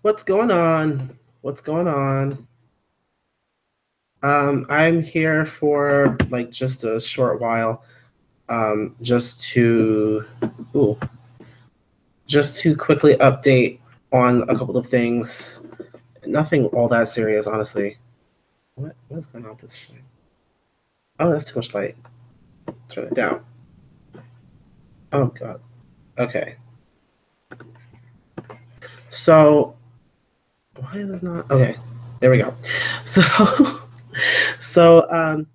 What's going on? What's going on? I'm here for like just a short while, just to, ooh, just to quickly update on a couple of things. Nothing all that serious, honestly. What is going on with this thing? Oh, that's too much light. Turn it down. Oh God. Okay. So why is this not? Okay, there we go. So, so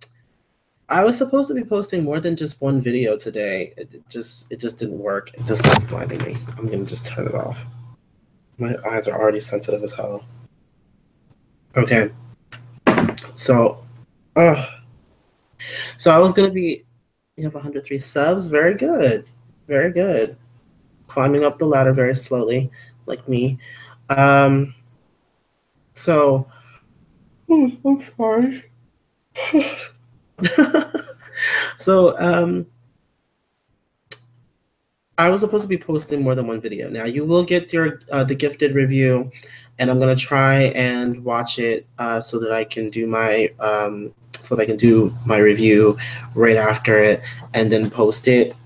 I was supposed to be posting more than just one video today. It just didn't work. It just keeps blinding me. I'm gonna just turn it off. My eyes are already sensitive as hell. Okay, so uh so I was gonna be you have 103 subs. Very good. Very good. Climbing up the ladder very slowly, like me. Um so I'm sorry. So I was supposed to be posting more than one video. Now you will get your the gifted review, and I'm gonna try and watch it so that I can do my review right after it and then post it.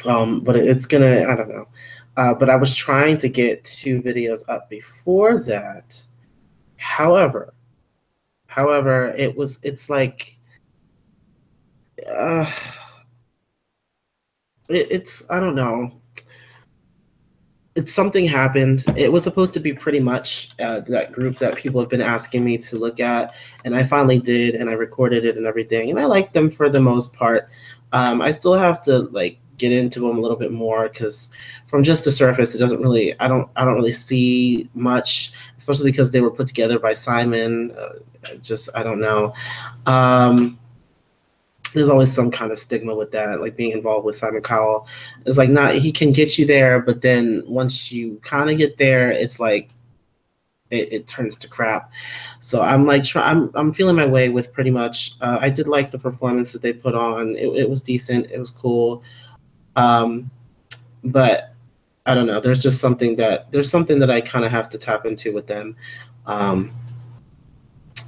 But it's gonna I don't know. But I was trying to get two videos up before that. However, it's like uh, it's I don't know. It's something happened. It was supposed to be pretty much that group that people have been asking me to look at, and I finally did, and I recorded it and everything, and I like them for the most part. I still have to like get into them a little bit more because from just the surface, it doesn't really. I don't really see much, especially because they were put together by Simon. Just I don't know. Um, there's always some kind of stigma with that, like being involved with Simon Cowell. It's like not he can get you there, but then once you kind of get there, it's like it turns to crap. So I'm like I'm feeling my way with pretty much. I did like the performance that they put on. It was decent. It was cool. Um, but I don't know. There's something that I kind of have to tap into with them. Um,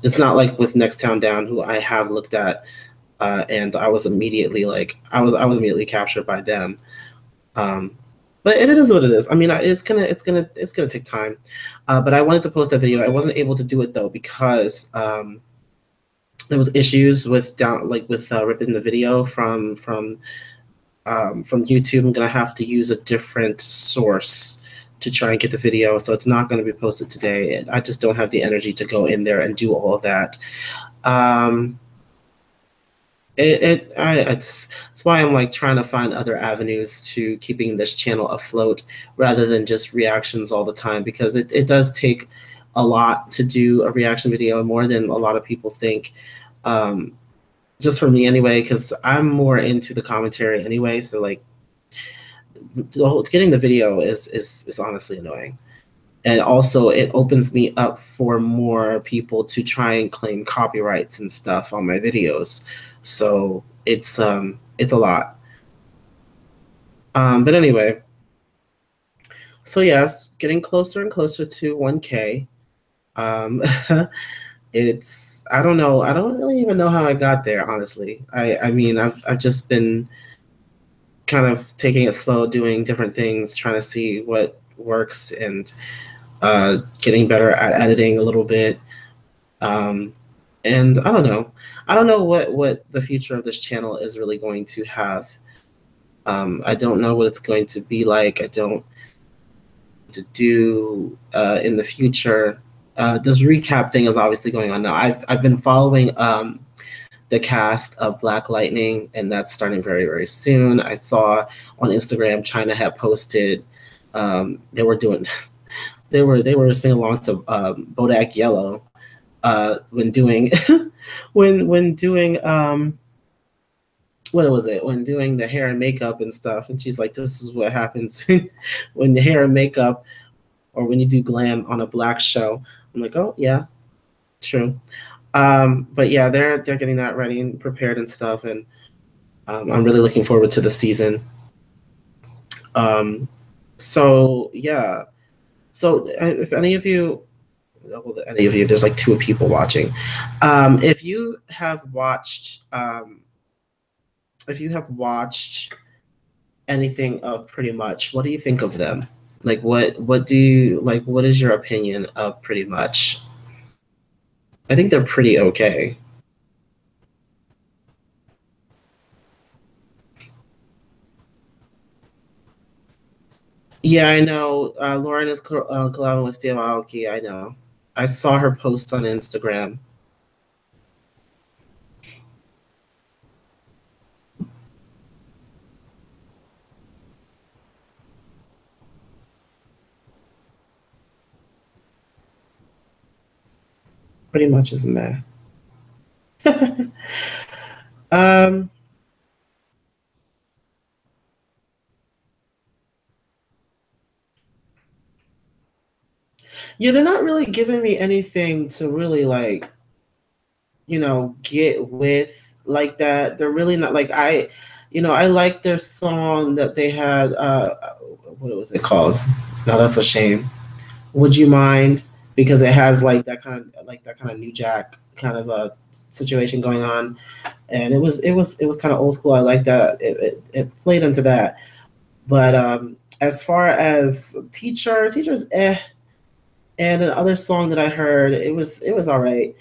it's not like with Next Town Down, who I have looked at and I was immediately I was immediately captured by them. Um, but it is what it is. I mean, it's gonna take time. But I wanted to post that video. I wasn't able to do it though because there was issues with ripping the video from YouTube. I'm gonna have to use a different source to try and get the video, so it's not going to be posted today. I just don't have the energy to go in there and do all of that. Um, it's why I'm like trying to find other avenues to keeping this channel afloat rather than just reactions all the time because it does take a lot to do a reaction video more than a lot of people think. Um, just for me anyway, because I'm more into the commentary anyway. So like getting the video is honestly annoying. And also it opens me up for more people to try and claim copyrights and stuff on my videos. So it's a lot. But anyway, so yes, getting closer and closer to 1K. Um, it's I don't know. I don't really even know how I got there, honestly. I mean I've just been kind of taking it slow, doing different things, trying to see what works and getting better at editing a little bit. Um, and I don't know. I don't know what the future of this channel is really going to have. I don't know what it's going to be like. I don't to do in the future. This recap thing is obviously going on now. I've been following the cast of Black Lightning, and that's starting very very soon. I saw on Instagram China had posted they were doing they were singing along to Bodak Yellow when doing when doing what was it when doing the hair and makeup and stuff, and she's like, this is what happens when the hair and makeup or when you do glam on a black show. I'm like, oh yeah, true. But yeah, they're getting that ready and prepared and stuff, and I'm really looking forward to the season. um, so yeah, So if any of you, well, any of you, there's like two people watching. If you have watched, if you have watched anything of Pretty Much, what do you think of them? Like, what do you like? What is your opinion of Pretty Much? I think they're pretty okay. Yeah, I know. Lauren is collabing with Steve Aoki. I know. I saw her post on Instagram. Pretty much, isn't there? um, yeah, they're not really giving me anything to really like, get with like that. They're really not like I like their song that they had. What was it called? Now that's a shame. Would you mind? Because it has like that kind of New Jack kind of a situation going on, and it was kind of old school. I like that. It played into that. But as far as teachers, and another song that I heard, it was all right.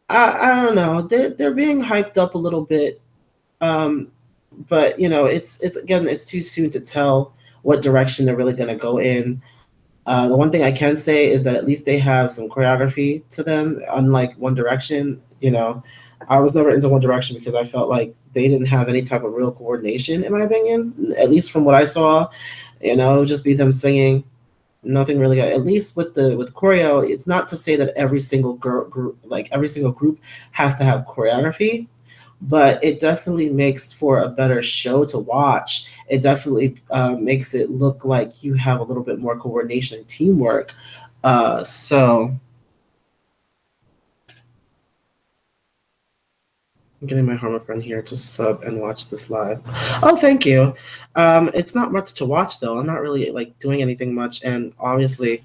I don't know. They're being hyped up a little bit, um, but it's again, it's too soon to tell what direction they're really gonna go in. The one thing I can say is that at least they have some choreography to them, unlike One Direction. I was never into One Direction because I felt like they didn't have any type of real coordination, in my opinion, at least from what I saw. It would just be them singing, nothing really. At least with choreo, it's not to say that every single group, like every single group, has to have choreography, but it definitely makes for a better show to watch. It definitely makes it look like you have a little bit more coordination and teamwork. So I'm getting my Harma friend here to sub and watch this live. Oh, thank you. It's not much to watch though. I'm not really like doing anything much, and honestly,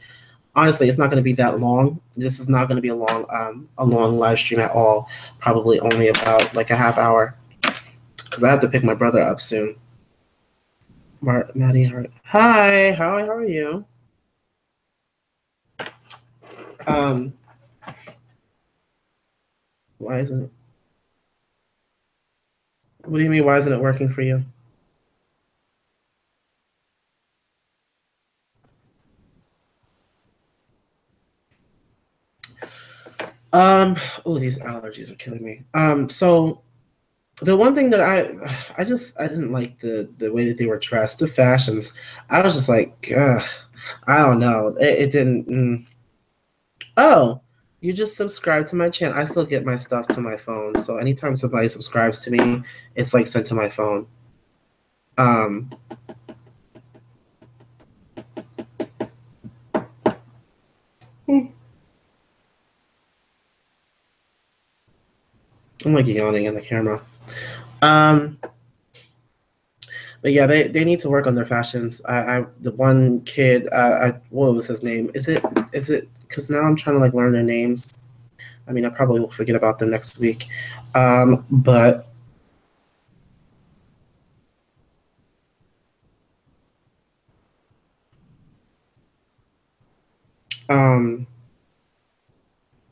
it's not going to be that long. This is not going to be a long live stream at all. Probably only about like a half hour because I have to pick my brother up soon. Maddie, hi, how are you? Um, why isn't it? What do you mean? Why isn't it working for you? Um, oh, these allergies are killing me. So the one thing that I didn't like the way that they were dressed, the fashions. I was just like, I don't know. It didn't. Oh, you just subscribe to my channel. I still get my stuff to my phone. So anytime somebody subscribes to me, it's like sent to my phone. Um, I'm like yawning in the camera. Um, but yeah, they need to work on their fashions. The one kid, what was his name? Is it? Because now I'm trying to like learn their names. I mean, I probably will forget about them next week. But um,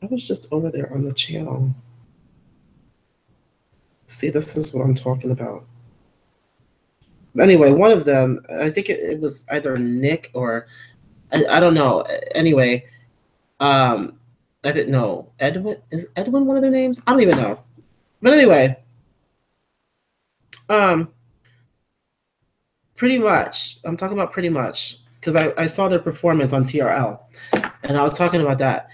I was just over there on the channel. See, this is what I'm talking about. Anyway, one of them, I think it was either Nick or I don't know. Anyway, um, I didn't know. Edwin, is Edwin one of their names? I don't even know. But anyway, um, pretty much. I'm talking about Pretty Much because I saw their performance on TRL, and I was talking about that.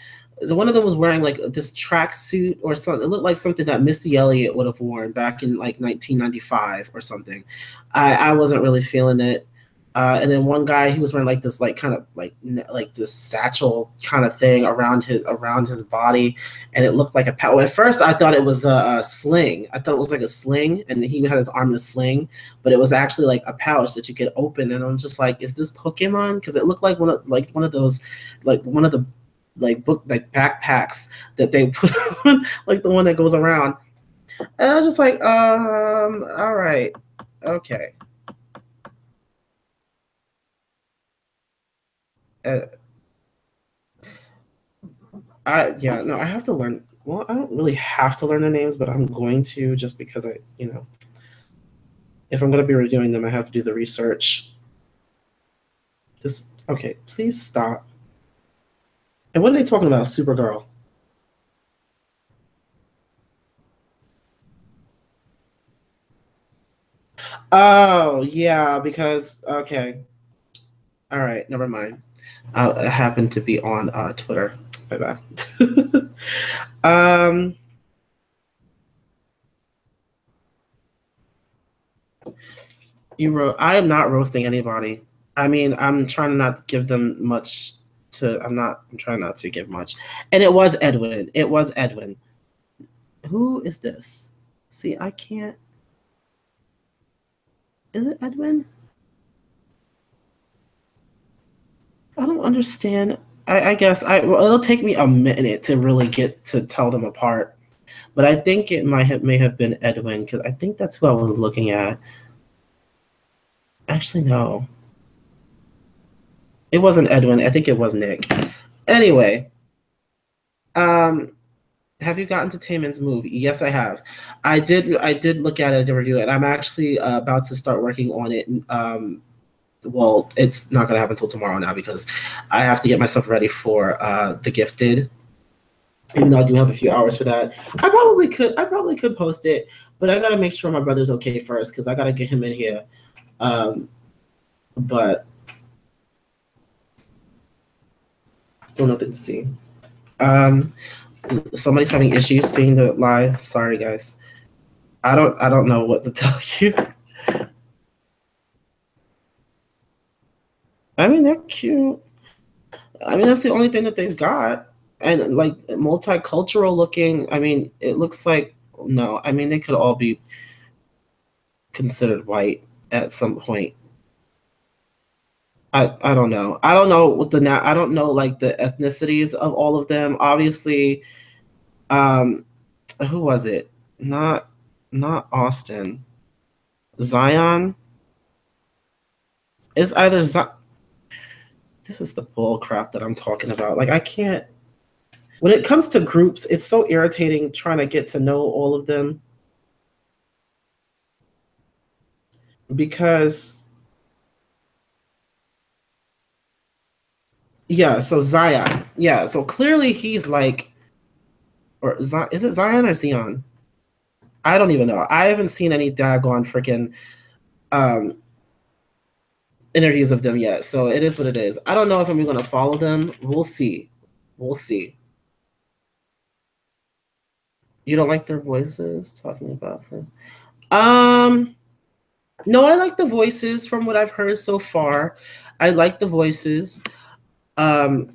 So one of them was wearing like this track suit or something. It looked like something that Missy Elliott would have worn back in like 1995 or something. I wasn't really feeling it. And then one guy, he was wearing like this, like kind of like this satchel kind of thing around his body, and it looked like a pouch. At first, I thought it was a sling. I thought it was like a sling, and he had his arm in a sling, but it was actually like a pouch that you could open. And I'm just like, is this Pokemon? Because it looked like one of those, like one of the like book like backpacks that they put on, like the one that goes around. And I was just like, all right, okay. Uh, I have to learn. Well, I don't really have to learn their names, but I'm going to, just because if I'm going to be reviewing them, I have to do the research. This okay? Please stop. And what are they talking about? Supergirl. Oh yeah, because okay, all right, never mind. I happen to be on Twitter. Bye bye. um, you wrote. I am not roasting anybody. I mean, I'm trying to not give them much to. I'm trying not to give much. And it was Edwin. It was Edwin. Who is this? See, I can't. Is it Edwin? I don't understand. I guess well, it'll take me a minute to really get to tell them apart. But I think it may have been Edwin, because I think that's who I was looking at. Actually, no, it wasn't Edwin. I think it was Nick. Anyway, um, have you gotten to Taman's movie? Yes, I have. I did look at it to review it. I'm actually about to start working on it. Well, it's not gonna happen until tomorrow now, because I have to get myself ready for The Gifted. Even though I do have a few hours for that, I probably could post it, but I gotta make sure my brother's okay first, because I gotta get him in here. Um, but still nothing to see. Um, Somebody's having issues seeing the live. Sorry, guys. I don't know what to tell you. I mean, they're cute. I mean, that's the only thing that they've got, and like multicultural looking. I mean, it looks like no. I mean, they could all be considered white at some point. I don't know. I don't know what I don't know like the ethnicities of all of them. Obviously, um, who was it? Not Austin. Zion is either This is the bull crap that I'm talking about. Like I can't. When it comes to groups, it's so irritating trying to get to know all of them, because yeah. So Zion, yeah. So clearly he's like, or is it Zion or Zion? I don't even know. I haven't seen any daggone freaking um, interviews of them yet. So it is what it is. I don't know if I'm going to follow them. We'll see. We'll see. You don't like their voices talking about them? No, I like the voices from what I've heard so far. I like the voices. Um,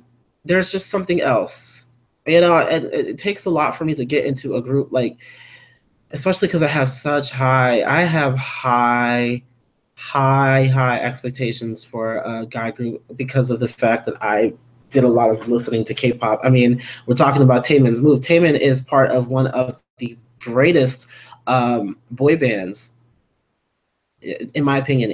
there's just something else. It takes a lot for me to get into a group, like, especially because I have high expectations for a guy group, because of the fact that I did a lot of listening to K-pop. I mean, we're talking about Taemin's move. Taemin is part of one of the greatest boy bands, in my opinion,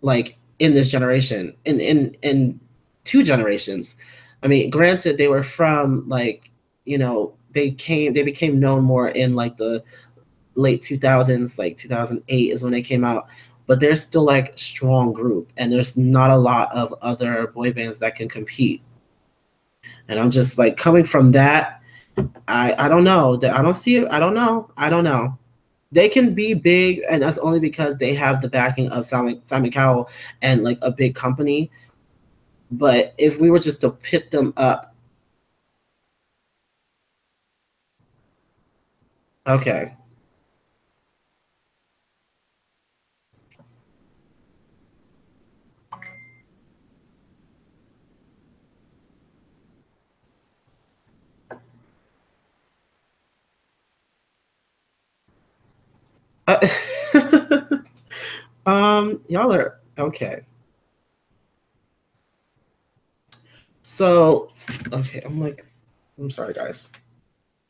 like in this generation, in two generations. I mean, granted, they were from like, they became known more in like the late 2000s, like 2008 is when they came out, but they're still like a strong group, and there's not a lot of other boy bands that can compete. And I'm just like, coming from that, I don't know that I don't see it. I don't know. They can be big, and that's only because they have the backing of Simon Cowell and like a big company. But if we were just to pit them up, okay, Y'all are okay. So, okay, I'm sorry, guys.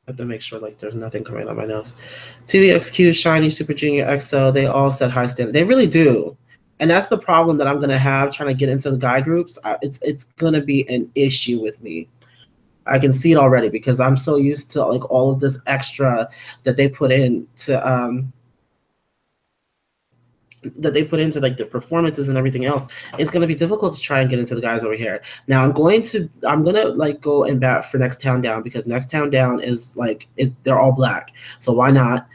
I have to make sure like there's nothing coming out my nose. TVXQ, Shiny, Super Junior, EXO, they all set high standard. They really do. And that's the problem that I'm gonna have trying to get into the guy groups. It's gonna be an issue with me. I can see it already because I'm so used to like all of this extra that they put in into like the performances and everything else. It's going to be difficult to try and get into the guys over here. Now I'm going to like go and bat for Next Town Down because Next Town Down is like they're all black, so why not?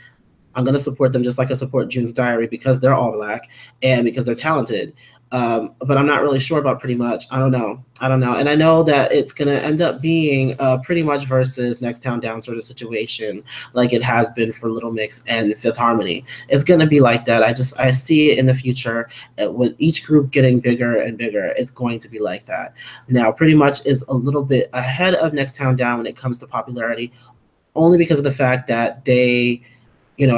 I'm going to support them just like I support June's Diary because they're all black and because they're talented. But I'm not really sure about Pretty Much. I don't know. And I know that it's going to end up being Pretty Much versus Next Town Down sort of situation like it has been for Little Mix and Fifth Harmony. It's going to be like that. I see it in the future with each group getting bigger and bigger. It's going to be like that. Now, Pretty Much is a little bit ahead of Next Town Down when it comes to popularity, only because of the fact that they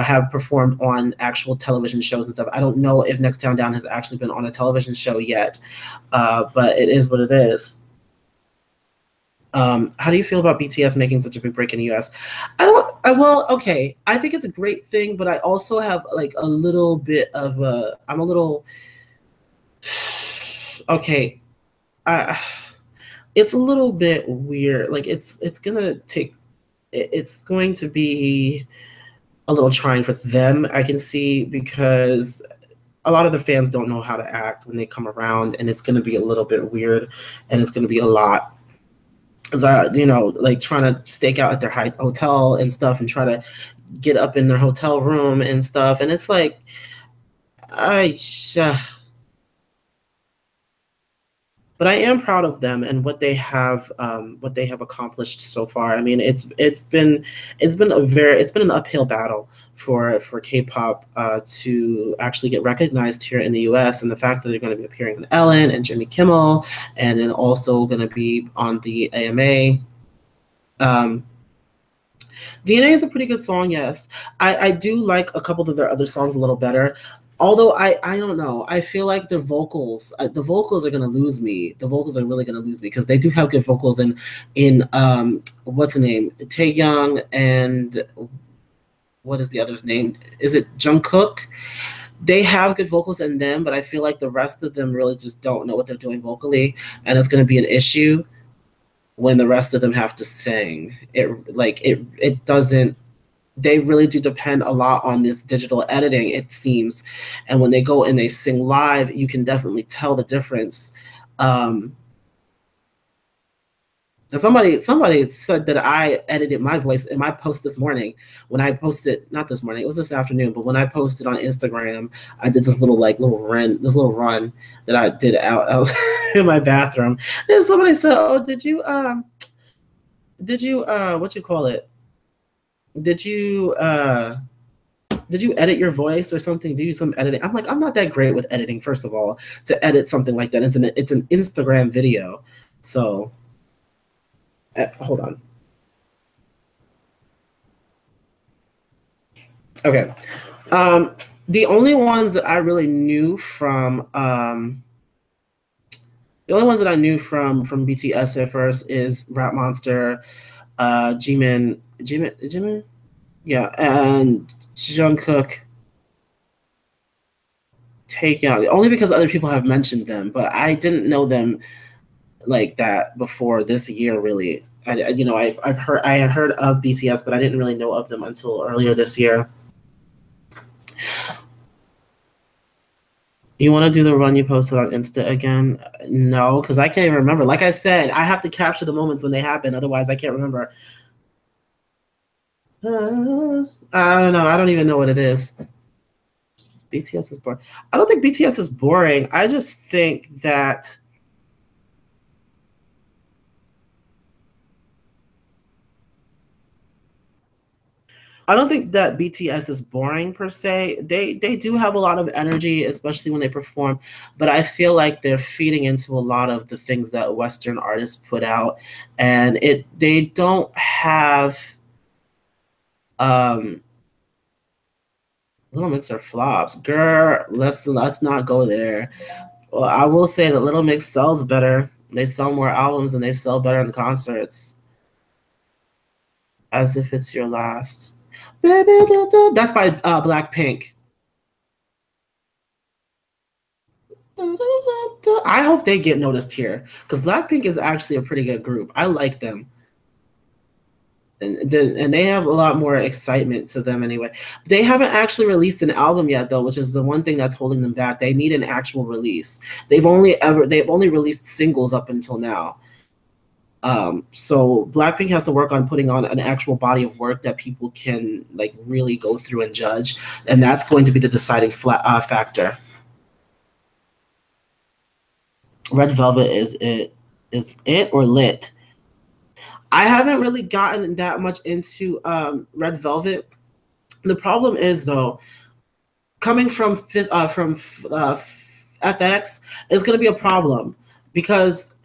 have performed on actual television shows and stuff. I don't know if Next Town Down has actually been on a television show yet, but it is what it is. How do you feel about BTS making such a big break in the US? Okay. I think it's a great thing, but I also have like a little bit of okay. It's a little bit weird. Like it's going to be a little trying for them, I can see, because a lot of the fans don't know how to act when they come around, and it's going to be a little bit weird, and it's going to be a lot. Like trying to stake out at their hotel and stuff, and try to get up in their hotel room and stuff, and it's like, but I am proud of them and what they have accomplished so far. I mean, it's been an uphill battle for K-pop to actually get recognized here in the U.S. And the fact that they're going to be appearing on Ellen and Jimmy Kimmel, and then also going to be on the AMA. DNA is a pretty good song, yes. I do like a couple of their other songs a little better. Although I don't know, I feel like the vocals are gonna lose me. The vocals are really gonna lose me because they do have good vocals in what's the name, Taehyung, and what is the other's name? Is it Jungkook? They have good vocals in them, but I feel like the rest of them really just don't know what they're doing vocally, and it's gonna be an issue when the rest of them have to sing. It doesn't. They really do depend a lot on this digital editing, it seems. And when they go and they sing live, you can definitely tell the difference. And somebody said that I edited my voice in my post this morning. When I posted, not this morning, it was this afternoon, but when I posted on Instagram, I did this little run that I did out in my bathroom. And somebody said, "Oh, did you what you call it? Did you edit your voice or something? Do some editing?" I'm like, I'm not that great with editing, first of all, to edit something like that. It's an Instagram video. So hold on. Okay. The only ones that I really knew from BTS at first is Rap Monster, Jimin, yeah, and Jungkook, Taehyung, only because other people have mentioned them, but I didn't know them like that before this year, really. I had heard of BTS, but I didn't really know of them until earlier this year. You want to do the run you posted on Insta again? No, because I can't even remember. Like I said, I have to capture the moments when they happen. Otherwise, I can't remember. I don't know. I don't even know what it is. BTS is boring. I don't think BTS is boring. I just think that BTS is boring per se. They do have a lot of energy, especially when they perform, but I feel like they're feeding into a lot of the things that Western artists put out, and they don't have Little Mix are flops. Girl, let's not go there. Well, I will say that Little Mix sells better. They sell more albums and they sell better in concerts. As if it's your last. That's by Blackpink. I hope they get noticed here because Blackpink is actually a pretty good group. I like them. And they have a lot more excitement to them anyway. They haven't actually released an album yet though, which is the one thing that's holding them back. They need an actual release. They've only released singles up until now. So Blackpink has to work on putting on an actual body of work that people can like really go through and judge, and that's going to be the deciding factor. Red Velvet is it or lit? I haven't really gotten that much into Red Velvet. The problem is though, coming from FX is going to be a problem because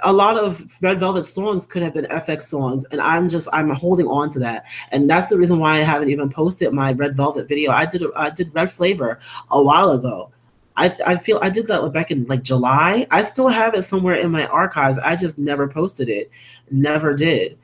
a lot of Red Velvet songs could have been FX songs, and I'm holding on to that, and that's the reason why I haven't even posted my Red Velvet video. I did Red Flavor a while ago. I feel I did that back in like July. I still have it somewhere in my archives. I just never posted it, never did.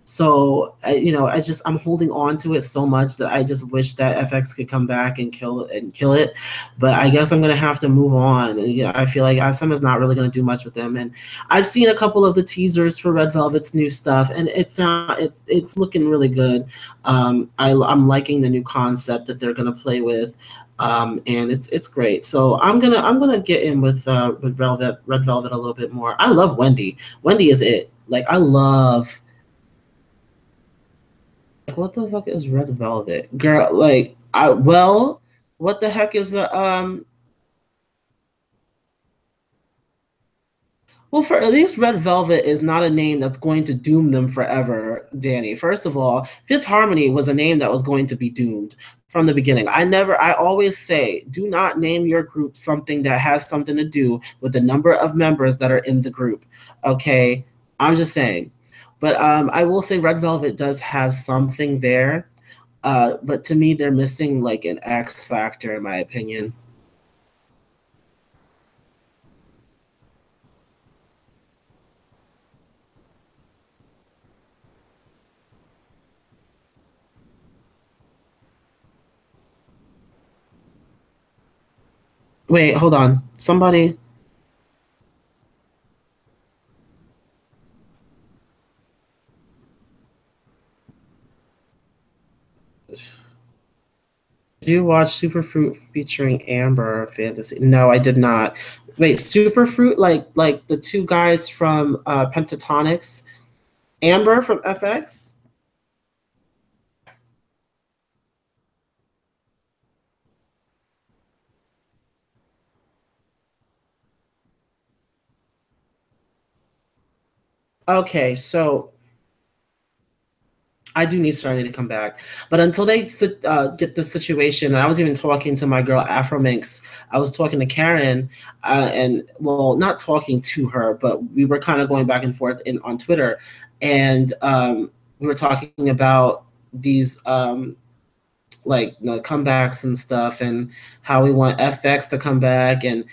So I'm holding on to it so much that I just wish that FX could come back and kill it. But I guess I'm gonna have to move on. And, I feel like SM is not really gonna do much with them. And I've seen a couple of the teasers for Red Velvet's new stuff, and it's looking really good. I'm liking the new concept that they're gonna play with. And it's great. So I'm gonna get in with Red Velvet a little bit more. I love Wendy. Wendy is it. Like I love. Like, what the fuck is Red Velvet, girl? Like what the heck is Well, for at least Red Velvet is not a name that's going to doom them forever, Danny. First of all, Fifth Harmony was a name that was going to be doomed from the beginning. I always say, do not name your group something that has something to do with the number of members that are in the group. Okay? I'm just saying. But I will say Red Velvet does have something there. But to me, they're missing like an X factor, in my opinion. Wait, hold on. Somebody. Did you watch Superfruit featuring Amber Fantasy? No, I did not. Wait, Superfruit, like the two guys from Pentatonics, Amber from FX. Okay, so I do need Starly to come back, but until they get the situation, I was even talking to my girl Afro Minx. I was talking to Karen, and well, not talking to her, but we were kind of going back and forth on Twitter, and we were talking about these like comebacks and stuff, and how we want FX to come back, and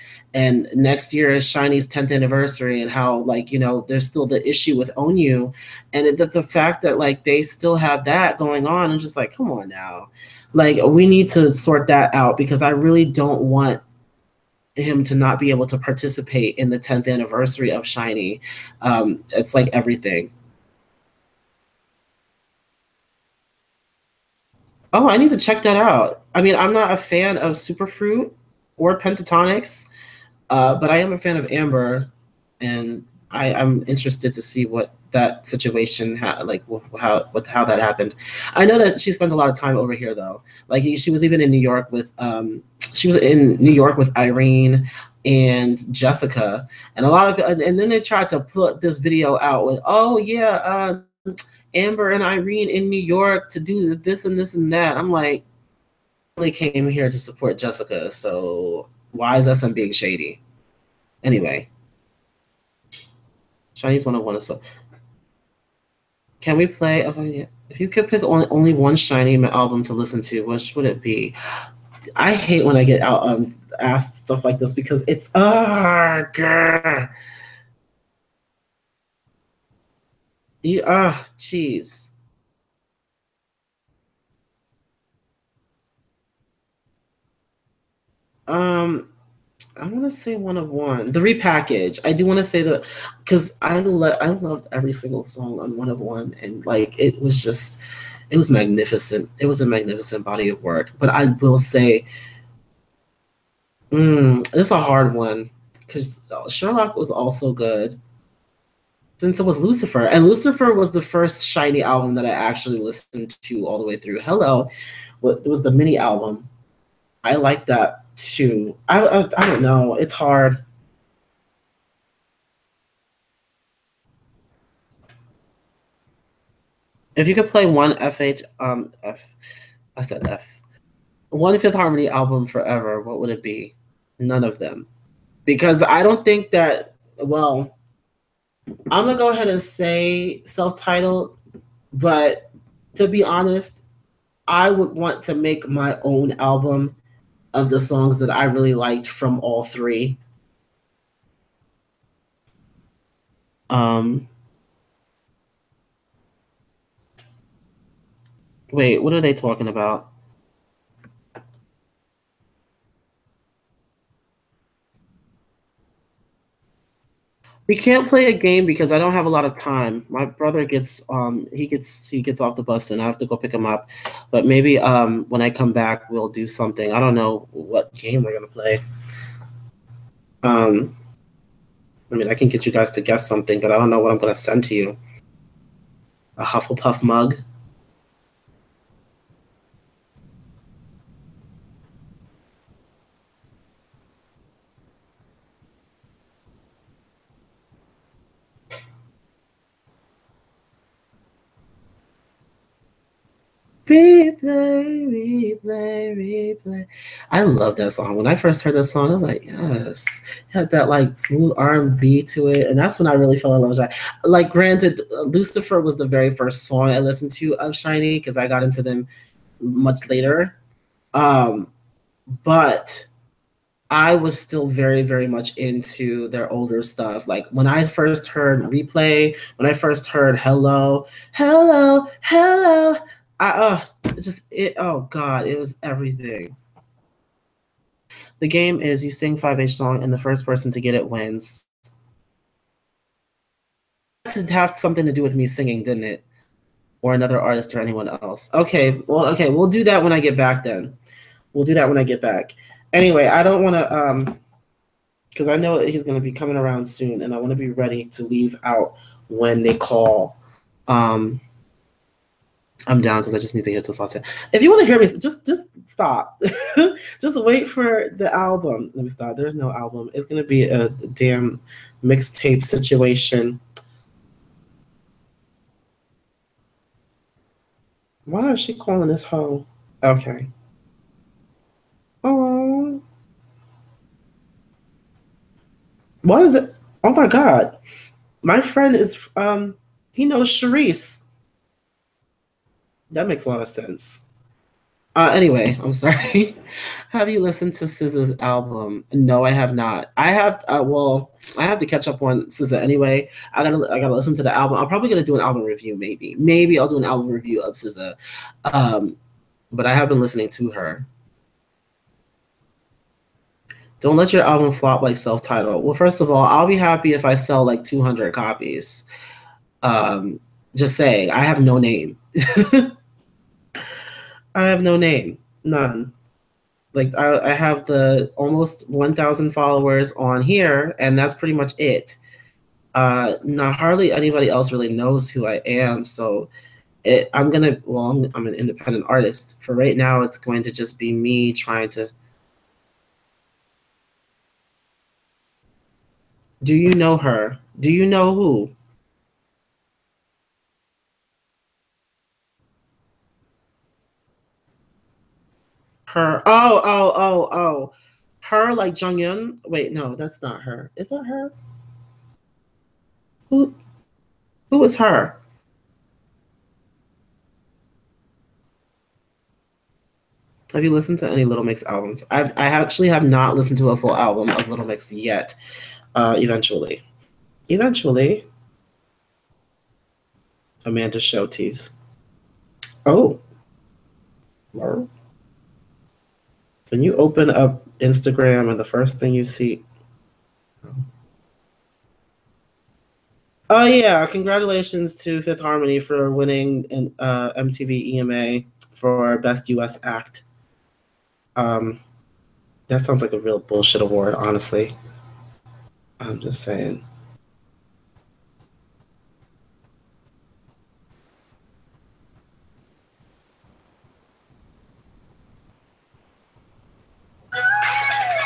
next year is Shiny's 10th anniversary, and how there's still the issue with Onyu, and the fact that like they still have that going on. I'm just like, come on now, like we need to sort that out, because I really don't want him to not be able to participate in the 10th anniversary of Shiny. It's like everything. Oh, I need to check that out. I mean, I'm not a fan of Superfruit or Pentatonics, but I am a fan of Amber, and I'm interested to see what that situation how that happened. I know that she spends a lot of time over here though. Like she was even in New York with Irene and Jessica, and a lot of, and then they tried to put this video out with, oh yeah, Amber and Irene in New York to do this and this and that. I'm like, I really came here to support Jessica, so why is SM being shady? Anyway, Chinese 101 so can we play? Oh, yeah. If you could pick only one Shiny album to listen to, which would it be? I hate when I get out asked stuff like this because it's jeez. Um, I want to say one of one. The repackage. I do want to say that because I loved every single song on one of one, and like it was magnificent. It was a magnificent body of work. But I will say, it's a hard one because Sherlock was also good. Since it was Lucifer, and Lucifer was the first Shiny album that I actually listened to all the way through. Hello, it was the mini album. I like that too. I don't know. It's hard. If you could play one I said F, one Fifth Harmony album forever, what would it be? None of them, because I don't think that. Well, I'm gonna go ahead and say self-titled, but to be honest, I would want to make my own album of the songs that I really liked from all three. Um, Wait, what are they talking about? We can't play a game because I don't have a lot of time. My brother gets he gets off the bus and I have to go pick him up. But maybe when I come back we'll do something. I don't know what game we're gonna play. Um I mean I can get you guys to guess something, but I don't know what I'm gonna send to you. A Hufflepuff mug. Replay, replay, replay. I love that song. When I first heard that song, I was like, yes. It had that like smooth R&B to it, and that's when I really fell in love with Shiny. Like, granted, Lucifer was the very first song I listened to of Shiny because I got into them much later. Um, but I was still very, very much into their older stuff. Like when I first heard Replay, when I first heard Hello, Hello, Hello, it just it oh god, it was everything. The game is you sing 5H song and the first person to get it wins. It had to have something to do with me singing, didn't it? Or another artist or anyone else. Okay, we'll do that when I get back then. We'll do that when I get back. Anyway, I don't want to because I know he's going to be coming around soon, and I want to be ready to leave out when they call. Um, I'm down because I just need to hear this last. If you want to hear me, just stop. Just wait for the album. Let me stop. There's no album. It's going to be a damn mixtape situation. Why is she calling this hoe? Okay. Oh, what is it? Oh my god, my friend is he knows Sharice. That makes a lot of sense. Anyway, I'm sorry. Have you listened to SZA's album? No, I have not. I have. I have to catch up on SZA anyway. I gotta listen to the album. I'm probably gonna do an album review. Maybe I'll do an album review of SZA. But I have been listening to her. Don't let your album flop like self-titled. Well, first of all, I'll be happy if I sell like 200 copies. Um, just saying, I have no name. I have no name, none. Like I have the almost 1,000 followers on here, and that's pretty much it. Not hardly anybody else really knows who I am, so I'm an independent artist. For right now, it's going to just be me trying to. Do you know her? Do you know who? Her. Oh. Her like Jonghyun. Wait, no, that's not her. Is that her? Who? Who is her? Have you listened to any Little Mix albums? I actually have not listened to a full album of Little Mix yet. Eventually. Amanda Show tease. Oh. When you open up Instagram and the first thing you see. Oh yeah! Congratulations to Fifth Harmony for winning an MTV EMA for Best U.S. Act. That sounds like a real bullshit award, honestly. I'm just saying.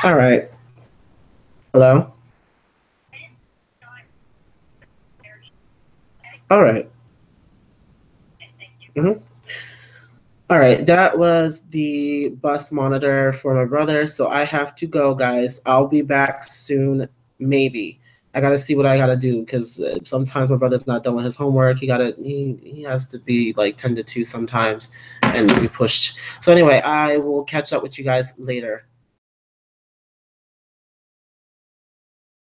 All right. Hello? All right. Mm-hmm. All right, that was the bus monitor for my brother. So I have to go, guys. I'll be back soon, maybe. I gotta see what I gotta do because sometimes my brother's not done with his homework. He has to be like 10 to 2 sometimes and be pushed. So anyway, I will catch up with you guys later.